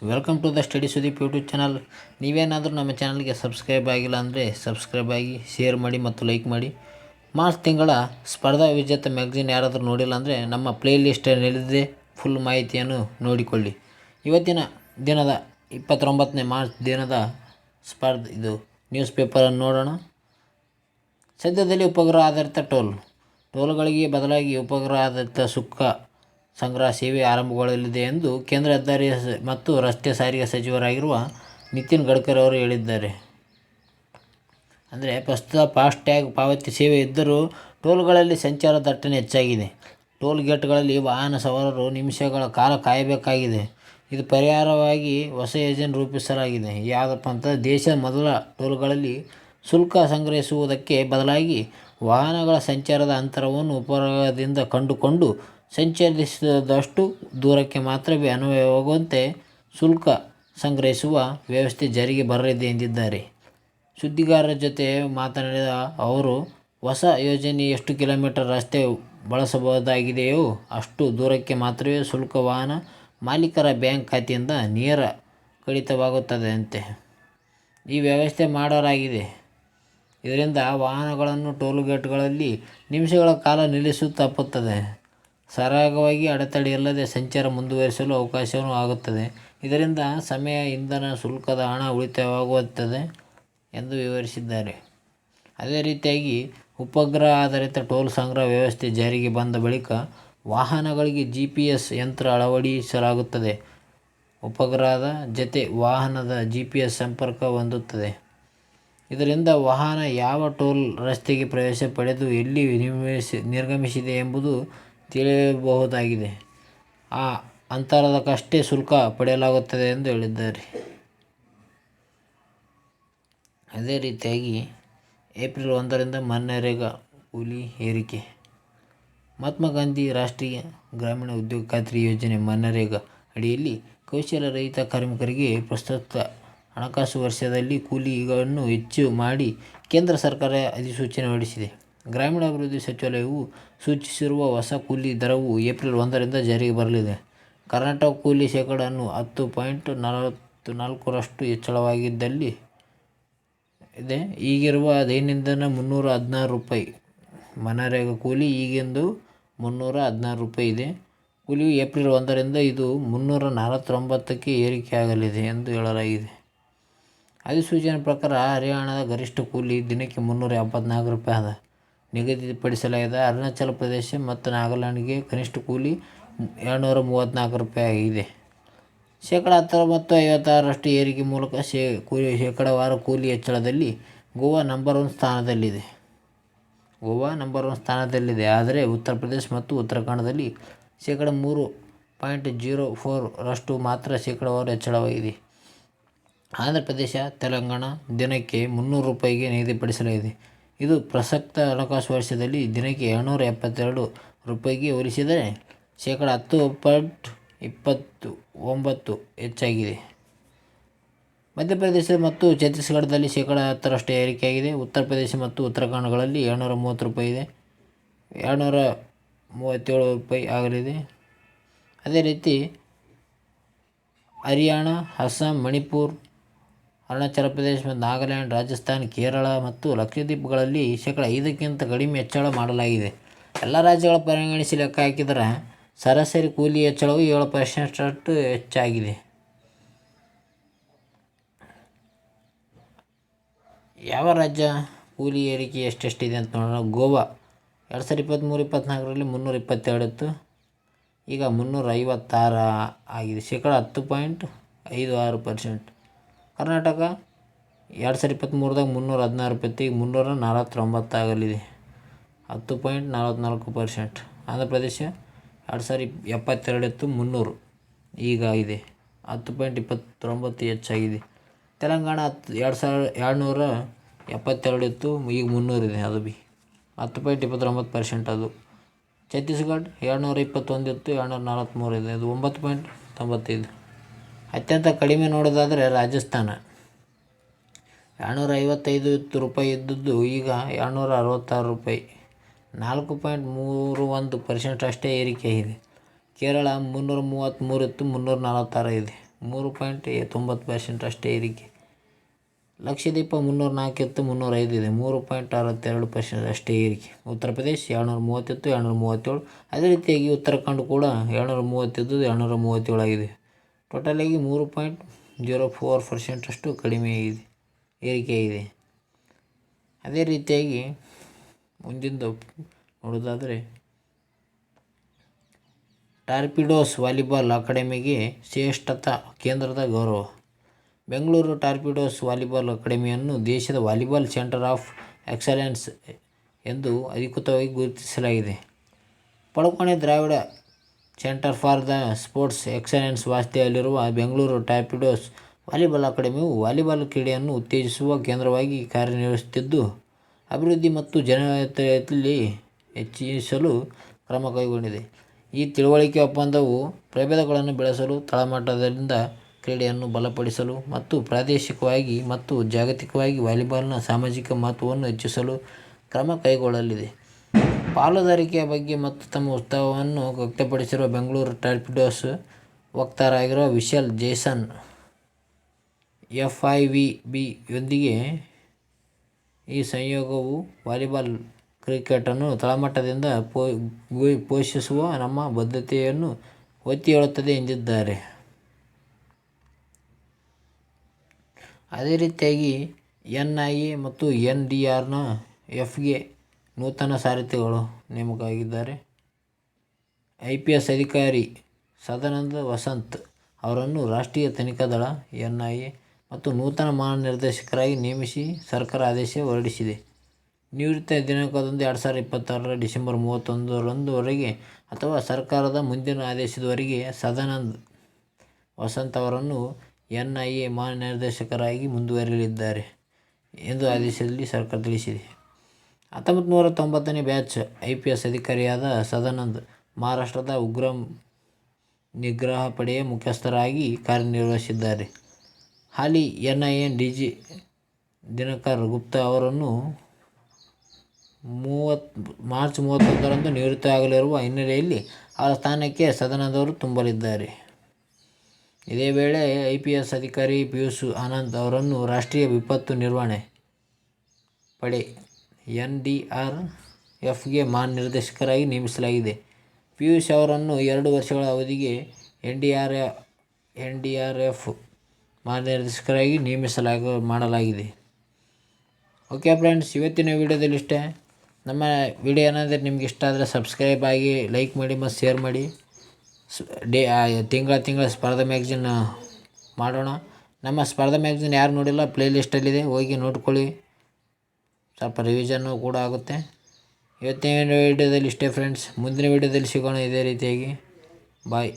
Welcome to the study Sudeep YouTube channel. ನೀವೇನಾದರೂ ನಮ್ಮ ಚಾನಲ್ಗೆ ಸಬ್ಸ್ಕ್ರೈಬ್ ಆಗಿಲ್ಲ ಅಂದರೆ ಸಬ್ಸ್ಕ್ರೈಬ್ ಆಗಿ, ಶೇರ್ ಮಾಡಿ ಮತ್ತು ಲೈಕ್ ಮಾಡಿ. ಮಾರ್ಚ್ ತಿಂಗಳ ಸ್ಪರ್ಧಾ ವಿಜೇತ ಮ್ಯಾಗಝಿನ್ ಯಾರಾದರೂ ನೋಡಿಲ್ಲ ಅಂದರೆ ನಮ್ಮ ಪ್ಲೇ ಲಿಸ್ಟಲ್ಲಿದೆ, ಫುಲ್ ಮಾಹಿತಿಯನ್ನು ನೋಡಿಕೊಳ್ಳಿ. ಇವತ್ತಿನ ದಿನದ 29ನೇ ಮಾರ್ಚ್ ದಿನದ ನ್ಯೂಸ್ ಪೇಪರನ್ನು ನೋಡೋಣ. ಸದ್ಯದಲ್ಲಿ ಉಪಗ್ರಹ ಆಧಾರಿತ ಟೋಲ್ಗಳಿಗೆ ಬದಲಾಗಿ ಉಪಗ್ರಹ ಆಧಾರಿತ ಸುಂಕ ಸಂಗ್ರಹ ಸೇವೆ ಆರಂಭಗೊಳ್ಳಲಿದೆ ಎಂದು ಕೇಂದ್ರ ಹೆದ್ದಾರಿ ಮತ್ತು ರಸ್ತೆ ಸಾರಿಗೆ ಸಚಿವರಾಗಿರುವ ನಿತಿನ್ ಗಡ್ಕರಿ ಅವರು ಹೇಳಿದ್ದಾರೆ. ಅಂದರೆ ಪ್ರಸ್ತುತ ಫಾಸ್ಟ್ಯಾಗ್ ಪಾವತಿ ಸೇವೆ ಇದ್ದರೂ ಟೋಲ್ಗಳಲ್ಲಿ ಸಂಚಾರ ದಟ್ಟಣೆ ಹೆಚ್ಚಾಗಿದೆ. ಟೋಲ್ ಗೇಟ್ಗಳಲ್ಲಿ ವಾಹನ ಸವಾರರು ನಿಮಿಷಗಳ ಕಾಲ ಕಾಯಬೇಕಾಗಿದೆ. ಇದು ಪರಿಹಾರವಾಗಿ ಹೊಸ ಯೋಜನೆ ರೂಪಿಸಲಾಗಿದೆ. ಯಾವುದಪ್ಪ ಅಂತ, ದೇಶದ ಮೊದಲ ಟೋಲ್ಗಳಲ್ಲಿ ಶುಲ್ಕ ಸಂಗ್ರಹಿಸುವುದಕ್ಕೆ ಬದಲಾಗಿ ವಾಹನಗಳ ಸಂಚಾರದ ಅಂತರವನ್ನು ಉಪಗ್ರಹದಿಂದ ಕಂಡುಕೊಂಡು ಸಂಚರಿಸಿದಷ್ಟು ದೂರಕ್ಕೆ ಮಾತ್ರವೇ ಅನ್ವಯವಾಗುವಂತೆ ಶುಲ್ಕ ಸಂಗ್ರಹಿಸುವ ವ್ಯವಸ್ಥೆ ಜಾರಿಗೆ ಬರಲಿದೆ ಎಂದಿದ್ದಾರೆ. ಸುದ್ದಿಗಾರರ ಜೊತೆ ಮಾತನಾಡಿದ ಅವರು, ಹೊಸ ಯೋಜನೆ ಎಷ್ಟು ಕಿಲೋಮೀಟರ್ ರಸ್ತೆ ಬಳಸಬಹುದಾಗಿದೆಯೋ ಅಷ್ಟು ದೂರಕ್ಕೆ ಮಾತ್ರವೇ ಶುಲ್ಕ ವಾಹನ ಮಾಲೀಕರ ಬ್ಯಾಂಕ್ ಖಾತೆಯಿಂದ ನೇರ ಕಡಿತವಾಗುತ್ತದಂತೆ ಈ ವ್ಯವಸ್ಥೆ ಮಾಡಲಾಗಿದೆ. ಇದರಿಂದ ವಾಹನಗಳನ್ನು ಟೋಲ್ಗೇಟ್ಗಳಲ್ಲಿ ನಿಮಿಷಗಳ ಕಾಲ ನಿಲ್ಲಿಸುವುದು ತಪ್ಪುತ್ತದೆ. ಸರಾಗವಾಗಿ ಅಡೆತಡೆ ಇಲ್ಲದೆ ಸಂಚಾರ ಮುಂದುವರಿಸಲು ಅವಕಾಶವೂ ಆಗುತ್ತದೆ. ಇದರಿಂದ ಸಮಯ, ಇಂಧನ, ಶುಲ್ಕದ ಹಣ ಉಳಿತಾಯವಾಗುತ್ತದೆ ಎಂದು ವಿವರಿಸಿದ್ದಾರೆ. ಅದೇ ರೀತಿಯಾಗಿ ಉಪಗ್ರಹ ಆಧಾರಿತ ಟೋಲ್ ಸಂಗ್ರಹ ವ್ಯವಸ್ಥೆ ಜಾರಿಗೆ ಬಂದ ಬಳಿಕ ವಾಹನಗಳಿಗೆ GPS ಯಂತ್ರ ಅಳವಡಿಸಲಾಗುತ್ತದೆ. ಉಪಗ್ರಹದ ಜತೆ ವಾಹನದ GPS ಸಂಪರ್ಕ ಹೊಂದುತ್ತದೆ. ಇದರಿಂದ ವಾಹನ ಯಾವ ಟೋಲ್ ರಸ್ತೆಗೆ ಪ್ರವೇಶ ಪಡೆದು ಎಲ್ಲಿ ನಿರ್ಗಮಿಸಿದೆ ಎಂಬುದು ತಿಳಿಯಬಹುದಾಗಿದೆ. ಆ ಅಂತರದಕ್ಕಷ್ಟೇ ಶುಲ್ಕ ಪಡೆಯಲಾಗುತ್ತದೆ ಎಂದು ಹೇಳಿದ್ದಾರೆ. ಅದೇ ರೀತಿಯಾಗಿ ಏಪ್ರಿಲ್ 1ರಿಂದ ಮನ್ರೇಗಾ ಕೂಲಿ ಏರಿಕೆ. ಮಹಾತ್ಮ ಗಾಂಧಿ ರಾಷ್ಟ್ರೀಯ ಗ್ರಾಮೀಣ ಉದ್ಯೋಗ ಖಾತ್ರಿ ಯೋಜನೆ ಮನ್ರೇಗಾ ಅಡಿಯಲ್ಲಿ ಕೌಶಲ್ಯ ರಹಿತ ಕಾರ್ಮಿಕರಿಗೆ ಪ್ರಸ್ತುತ ಹಣಕಾಸು ವರ್ಷದಲ್ಲಿ ಕೂಲಿಯನ್ನು ಹೆಚ್ಚು ಮಾಡಿ ಕೇಂದ್ರ ಸರ್ಕಾರ ಅಧಿಸೂಚನೆ ಹೊರಡಿಸಿದೆ. ಗ್ರಾಮೀಣಾಭಿವೃದ್ಧಿ ಸಚಿವಾಲಯವು ಸೂಚಿಸಿರುವ ಹೊಸ ಕೂಲಿ ದರವು ಏಪ್ರಿಲ್ 1ರಿಂದ ಜಾರಿಗೆ ಬರಲಿದೆ. ಕರ್ನಾಟಕ ಕೂಲಿ ಶೇಕಡಾವನ್ನು 10.44ರಷ್ಟು ಹೆಚ್ಚಳವಾಗಿದ್ದಲ್ಲಿ ಇದೆ. ಈಗಿರುವ ದೈನಂದಿನ ₹316. ಮನ್ರೇಗಾ ಕೂಲಿ ಈಗಿಂದು ₹316 ಇದೆ. ಕೂಲಿಯು ಏಪ್ರಿಲ್ 1ರಿಂದ ಇದು ₹349ಕ್ಕೆ ಏರಿಕೆಯಾಗಲಿದೆ ಎಂದು ಹೇಳಲಾಗಿದೆ. ಅಧಿಸೂಚನೆ ಪ್ರಕಾರ ಹರಿಯಾಣದ ಗರಿಷ್ಠ ಕೂಲಿ ದಿನಕ್ಕೆ ₹374 ಅದ ನಿಗದಿಪಡಿಸಲಾಗಿದೆ. ಅರುಣಾಚಲ ಪ್ರದೇಶ ಮತ್ತು ನಾಗಾಲ್ಯಾಂಡ್ಗೆ ಕನಿಷ್ಠ ಕೂಲಿ ₹734 ಇದೆ. 19.56ರಷ್ಟು ಏರಿಕೆ ಮೂಲಕ ಶೇಕಡಾವಾರು ಕೂಲಿ ಹೆಚ್ಚಳದಲ್ಲಿ ಗೋವಾ ನಂಬರ್ 1 ಸ್ಥಾನದಲ್ಲಿದೆ. ಆದರೆ ಉತ್ತರ ಪ್ರದೇಶ ಮತ್ತು ಉತ್ತರಾಖಂಡದಲ್ಲಿ (3.04ರಷ್ಟು ಮಾತ್ರ ಶೇಕಡಾವಾರು ಹೆಚ್ಚಳವಾಗಿದೆ. ಆಂಧ್ರ ಪ್ರದೇಶ, ತೆಲಂಗಾಣ ದಿನಕ್ಕೆ ₹300ಗೆ ನಿಗದಿಪಡಿಸಲಾಗಿದೆ. ಇದು ಪ್ರಸಕ್ತ ಹಣಕಾಸು ವರ್ಷದಲ್ಲಿ ದಿನಕ್ಕೆ ₹772ಗೆ ಹೋಲಿಸಿದರೆ (10.29% ಹೆಚ್ಚಾಗಿದೆ. ಮಧ್ಯಪ್ರದೇಶ ಮತ್ತು ಛತ್ತೀಸ್ಗಢದಲ್ಲಿ 10%ರಷ್ಟು ಏರಿಕೆಯಾಗಿದೆ. ಉತ್ತರ ಪ್ರದೇಶ ಮತ್ತು ಉತ್ತರಾಖಂಡಗಳಲ್ಲಿ ₹730 ಇದೆ, ₹737 ಆಗಲಿದೆ. ಅದೇ ರೀತಿ ಹರಿಯಾಣ, ಅಸ್ಸಾಂ, ಮಣಿಪುರ, ಅರುಣಾಚಲ ಪ್ರದೇಶ ಮತ್ತು ನಾಗಾಲ್ಯಾಂಡ್, ರಾಜಸ್ಥಾನ, ಕೇರಳ ಮತ್ತು ಲಕ್ಷದ್ವೀಪಗಳಲ್ಲಿ 5%ಕ್ಕಿಂತ ಕಡಿಮೆ ಹೆಚ್ಚಳ ಮಾಡಲಾಗಿದೆ. ಎಲ್ಲ ರಾಜ್ಯಗಳ ಪರಿಗಣಿಸಿ ಲೆಕ್ಕ ಹಾಕಿದರೆ ಸರಾಸರಿ ಕೂಲಿ ಹೆಚ್ಚಳವು 7%ರಷ್ಟು ಹೆಚ್ಚಾಗಿದೆ. ಯಾವ ರಾಜ್ಯ ಕೂಲಿ ಏರಿಕೆ ಎಷ್ಟೆಷ್ಟಿದೆ ಅಂತ ನೋಡೋಣ. ಗೋವಾ 2023-24ರಲ್ಲಿ $322 ಇತ್ತು, ಈಗ $356 ಆಗಿದೆ, 10.56%. ಕರ್ನಾಟಕ 2023ದಾಗ $316 ಇತ್ತು, ಈಗ $349 ಆಗಲಿದೆ, 10.44%. ಆಂಧ್ರ ಪ್ರದೇಶ 2072 ಇತ್ತು, $300 ಈಗ ಇದೆ, 10.29% ಹೆಚ್ಚಾಗಿದೆ. ತೆಲಂಗಾಣ 272 ಇತ್ತು, ಈಗ $300 ಇದೆ, ಅದು 10.29% ಅದು. ಛತ್ತೀಸ್ಗಢ 221 ಇತ್ತು, 243 ಇದೆ, ಅದು 9.95. ಅತ್ಯಂತ ಕಡಿಮೆ ನೋಡೋದಾದರೆ ರಾಜಸ್ಥಾನ ₹255 ಇದ್ದದ್ದು ಈಗ ₹266, 4.31% ಅಷ್ಟೇ ಏರಿಕೆಯಾಗಿದೆ. ಕೇರಳ 333 ಇತ್ತು, 346 ಇದೆ, 3.90% ಅಷ್ಟೇ ಏರಿಕೆ. ಲಕ್ಷದೀಪ 304 ಇತ್ತು, 305 ಇದೆ, 3.62% ಅಷ್ಟೇ ಏರಿಕೆ. ಉತ್ತರ ಪ್ರದೇಶ್ 230 ಇತ್ತು, 237. ಅದೇ ರೀತಿಯಾಗಿ ಉತ್ತರಾಖಂಡ್ ಕೂಡ 230 ಇದ್ದು 237 ಆಗಿದೆ. ಟೋಟಲಾಗಿ 3.04% ಅಷ್ಟು ಕಡಿಮೆ ಏರಿಕೆಯಾಗಿದೆ. ಅದೇ ರೀತಿಯಾಗಿ ಮುಂದಿಂದು ನೋಡೋದಾದರೆ, ಟಾರ್ಪಿಡೋಸ್ ವಾಲಿಬಾಲ್ ಅಕಾಡೆಮಿಗೆ ಶ್ರೇಷ್ಠತಾ ಕೇಂದ್ರದ ಗೌರವ. ಬೆಂಗಳೂರು ಟಾರ್ಪಿಡೋಸ್ ವಾಲಿಬಾಲ್ ಅಕಾಡೆಮಿಯನ್ನು ದೇಶದ ವಾಲಿಬಾಲ್ ಸೆಂಟರ್ ಆಫ್ ಎಕ್ಸಲೆನ್ಸ್ ಎಂದು ಅಧಿಕೃತವಾಗಿ ಗುರುತಿಸಲಾಗಿದೆ. Padukone Dravid centre for the sports excellence ವಾಸದಲ್ಲಿರುವ ಬೆಂಗಳೂರು ಟಾರ್ಪಿಡೋಸ್ ವಾಲಿಬಾಲ್ ಅಕಾಡೆಮಿಯು ವಾಲಿಬಾಲ್ ಕ್ರೀಡೆಯನ್ನು ಉತ್ತೇಜಿಸುವ ಕೇಂದ್ರವಾಗಿ ಕಾರ್ಯನಿರ್ವಹಿಸುತ್ತಿದ್ದು, ಅಭಿವೃದ್ಧಿ ಮತ್ತು ಜನಪ್ರಿಯತೆಯಲ್ಲಿ ಹೆಚ್ಚಿಸಲು ಕ್ರಮ ಕೈಗೊಂಡಿದೆ. ಈ ತಿಳುವಳಿಕೆ ಒಪ್ಪಂದವು ಪ್ರಭೇದಗಳನ್ನು ಬೆಳೆಸಲು, ತಳಮಟ್ಟದಿಂದ ಕ್ರೀಡೆಯನ್ನು ಬಲಪಡಿಸಲು ಮತ್ತು ಪ್ರಾದೇಶಿಕವಾಗಿ ಮತ್ತು ಜಾಗತಿಕವಾಗಿ ವಾಲಿಬಾಲ್ನ ಸಾಮಾಜಿಕ ಮಹತ್ವವನ್ನು ಹೆಚ್ಚಿಸಲು ಕ್ರಮ ಕೈಗೊಳ್ಳಲಿದೆ. ಪಾಲುದಾರಿಕೆಯ ಬಗ್ಗೆ ಮತ್ತು ತಮ್ಮ ಉತ್ಸಾಹವನ್ನು ವ್ಯಕ್ತಪಡಿಸಿರುವ ಬೆಂಗಳೂರು ಟಾರ್ಪಿಡೋಸ್ ವಕ್ತಾರರಾಗಿರುವ ವಿಶಾಲ್ ಜೇಸನ್ FIVB ಯೊಂದಿಗೆ ಈ ಸಂಯೋಗವು ವಾಲಿಬಾಲ್ ಕ್ರಿಕೆಟನ್ನು ತಳಮಟ್ಟದಿಂದ ಪೋಷಿಸುವ ನಮ್ಮ ಬದ್ಧತೆಯನ್ನು ಒತ್ತಿ ಹೇಳುತ್ತದೆ ಎಂದಿದ್ದಾರೆ. ಅದೇ ರೀತಿಯಾಗಿ NIA ಮತ್ತು NDRFಗೆ ನೂತನ ಸಾರಥಿಗಳು ನೇಮಕವಾಗಿದ್ದಾರೆ. IPS ಅಧಿಕಾರಿ ಸದಾನಂದ ವಸಂತ್ ಅವರನ್ನು ರಾಷ್ಟ್ರೀಯ ತನಿಖಾ ದಳ NIA ಮತ್ತು ನೂತನ ಮಹಾನಿರ್ದೇಶಕರಾಗಿ ನೇಮಿಸಿ ಸರ್ಕಾರ ಆದೇಶ ಹೊರಡಿಸಿದೆ. ನಿವೃತ್ತಿ ದಿನಾಂಕದಂದು 2026 ಡಿಸೆಂಬರ್ 31 ಅಥವಾ ಸರ್ಕಾರದ ಮುಂದಿನ ಆದೇಶದವರೆಗೆ ಸದಾನಂದ ವಸಂತ್ ಅವರನ್ನು NIA ಮಹಾನಿರ್ದೇಶಕರಾಗಿ ಮುಂದುವರಿಯಲಿದ್ದಾರೆ ಎಂದು ಆದೇಶದಲ್ಲಿ ಸರ್ಕಾರ ತಿಳಿಸಿದೆ. 1990ನೇ ಬ್ಯಾಚ್ IPS ಅಧಿಕಾರಿಯಾದ ಸದಾನಂದ್ ಮಹಾರಾಷ್ಟ್ರದ ಉಗ್ರ ನಿಗ್ರಹ ಪಡೆಯ ಮುಖ್ಯಸ್ಥರಾಗಿ ಕಾರ್ಯನಿರ್ವಹಿಸಿದ್ದಾರೆ. ಹಾಲಿ NIA DG ದಿನಕರ್ ಗುಪ್ತಾ ಅವರನ್ನು ಮಾರ್ಚ್ 31ರಂದು ನಿವೃತ್ತಿಯಾಗಲಿರುವ ಹಿನ್ನೆಲೆಯಲ್ಲಿ ಅವರ ಸ್ಥಾನಕ್ಕೆ ಸದಾನಂದ್ ಅವರು ತುಂಬಲಿದ್ದಾರೆ. ಇದೇ ವೇಳೆ IPS ಅಧಿಕಾರಿ ಪಿಯೂಷ್ ಆನಂದ್ ಅವರನ್ನು ರಾಷ್ಟ್ರೀಯ ವಿಪತ್ತು ನಿರ್ವಹಣೆ ಪಡೆ NDRFಗೆ ಮಹಾನಿರ್ದೇಶಕರಾಗಿ ನೇಮಿಸಲಾಗಿದೆ. ಪಿಯೂಷ್ ಅವರನ್ನು 2 ವರ್ಷಗಳ ಅವಧಿಗೆ NDRF ಮಹಾನಿರ್ದೇಶಕರಾಗಿ ಮಾಡಲಾಗಿದೆ. ಓಕೆ ಫ್ರೆಂಡ್ಸ್, ಇವತ್ತಿನ ವಿಡಿಯೋದಲ್ಲಿ ಇಷ್ಟೇ. ನಮ್ಮ ವಿಡಿಯೋ ಏನಾದರೆ ನಿಮ್ಗೆ ಇಷ್ಟ ಆದರೆ ಸಬ್ಸ್ಕ್ರೈಬ್ ಆಗಿ, ಲೈಕ್ ಮಾಡಿ ಮತ್ತು ಶೇರ್ ಮಾಡಿ. ತಿಂಗಳ ಸ್ಪರ್ಧಾ ಮ್ಯಾಗ್ಝಿನ್ ಮಾಡೋಣ. ನಮ್ಮ ಸ್ಪರ್ಧಾ ಮ್ಯಾಗ್ಝಿನ್ ಯಾರು ನೋಡಿಲ್ಲ, ಪ್ಲೇ ಲಿಸ್ಟಲ್ಲಿದೆ, ಹೋಗಿ ನೋಡ್ಕೊಳ್ಳಿ. ಸ್ವಲ್ಪ ರಿವಿಷನ್ನು ಕೂಡ ಆಗುತ್ತೆ. ಇವತ್ತಿನ ವಿಡಿಯೋದಲ್ಲಿ ಇಷ್ಟೇ ಫ್ರೆಂಡ್ಸ್. ಮುಂದಿನ ವಿಡಿಯೋದಲ್ಲಿ ಸಿಗೋಣ ಇದೇ ರೀತಿಯಾಗಿ. ಬಾಯ್.